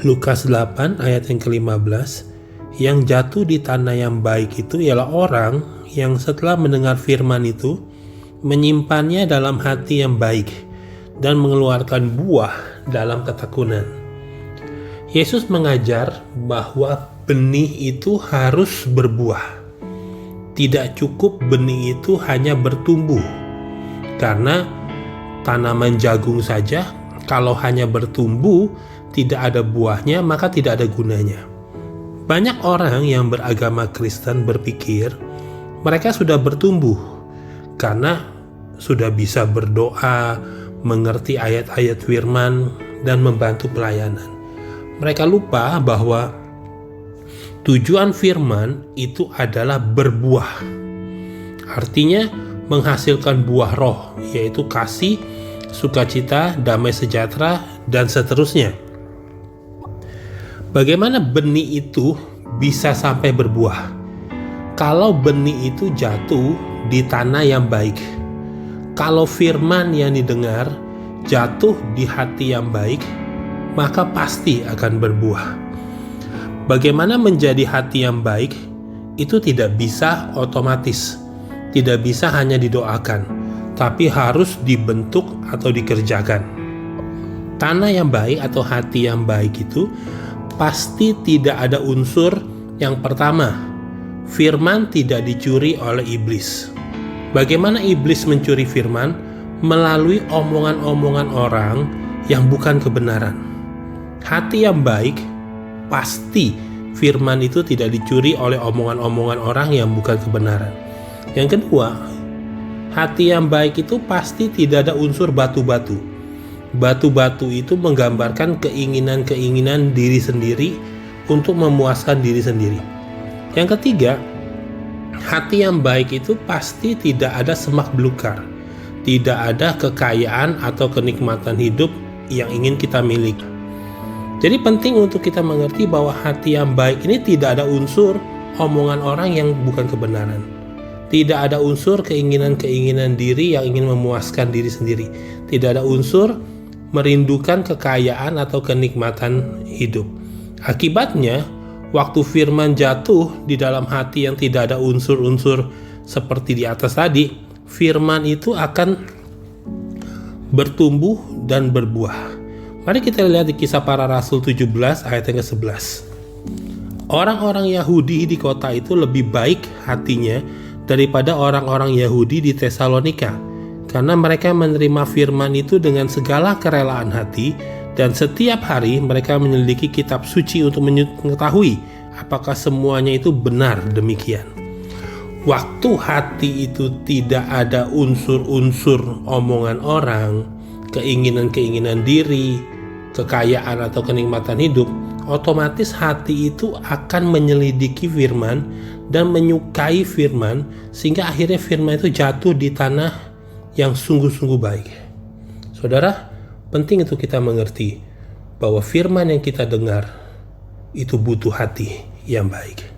Lukas 8 ayat yang ke-15, yang jatuh di tanah yang baik itu ialah orang yang setelah mendengar firman itu menyimpannya dalam hati yang baik dan mengeluarkan buah dalam ketekunan. Yesus mengajar bahwa benih itu harus berbuah. Tidak cukup benih itu hanya bertumbuh, karena tanaman jagung saja kalau hanya bertumbuh tidak ada buahnya maka tidak ada gunanya. Banyak orang yang beragama Kristen berpikir mereka sudah bertumbuh karena sudah bisa berdoa, mengerti ayat-ayat firman, dan membantu pelayanan. Mereka lupa bahwa tujuan firman itu adalah berbuah. Artinya menghasilkan buah roh, yaitu kasih, sukacita, damai sejahtera, dan seterusnya. Bagaimana benih itu bisa sampai berbuah? Kalau benih itu jatuh di tanah yang baik, kalau firman yang didengar jatuh di hati yang baik, maka pasti akan berbuah. Bagaimana menjadi hati yang baik? Itu tidak bisa otomatis, tidak bisa hanya didoakan, tapi harus dibentuk atau dikerjakan. Tanah yang baik atau hati yang baik itu pasti tidak ada unsur yang pertama, firman tidak dicuri oleh iblis. Bagaimana iblis mencuri firman? Melalui omongan-omongan orang yang bukan kebenaran. Hati yang baik, pasti firman itu tidak dicuri oleh omongan-omongan orang yang bukan kebenaran. Yang kedua, hati yang baik itu pasti tidak ada unsur batu-batu. Batu-batu itu menggambarkan keinginan-keinginan diri sendiri untuk memuaskan diri sendiri. Yang ketiga, hati yang baik itu pasti tidak ada semak belukar, tidak ada kekayaan atau kenikmatan hidup yang ingin kita miliki. Jadi penting untuk kita mengerti bahwa hati yang baik ini tidak ada unsur omongan orang yang bukan kebenaran. Tidak ada unsur keinginan-keinginan diri yang ingin memuaskan diri sendiri. Tidak ada unsur merindukan kekayaan atau kenikmatan hidup. Akibatnya, waktu firman jatuh di dalam hati yang tidak ada unsur-unsur seperti di atas tadi, firman itu akan bertumbuh dan berbuah. Mari kita lihat di Kisah Para Rasul 17 ayat yang ke-11. Orang-orang Yahudi di kota itu lebih baik hatinya daripada orang-orang Yahudi di Tesalonika, karena mereka menerima firman itu dengan segala kerelaan hati, dan setiap hari mereka menyelidiki kitab suci untuk mengetahui apakah semuanya itu benar demikian. Waktu hati itu tidak ada unsur-unsur omongan orang, keinginan-keinginan diri, kekayaan atau kenikmatan hidup, otomatis hati itu akan menyelidiki firman dan menyukai firman, sehingga akhirnya firman itu jatuh di tanah yang sungguh-sungguh baik. Saudara, penting untuk kita mengerti bahwa firman yang kita dengar itu butuh hati yang baik.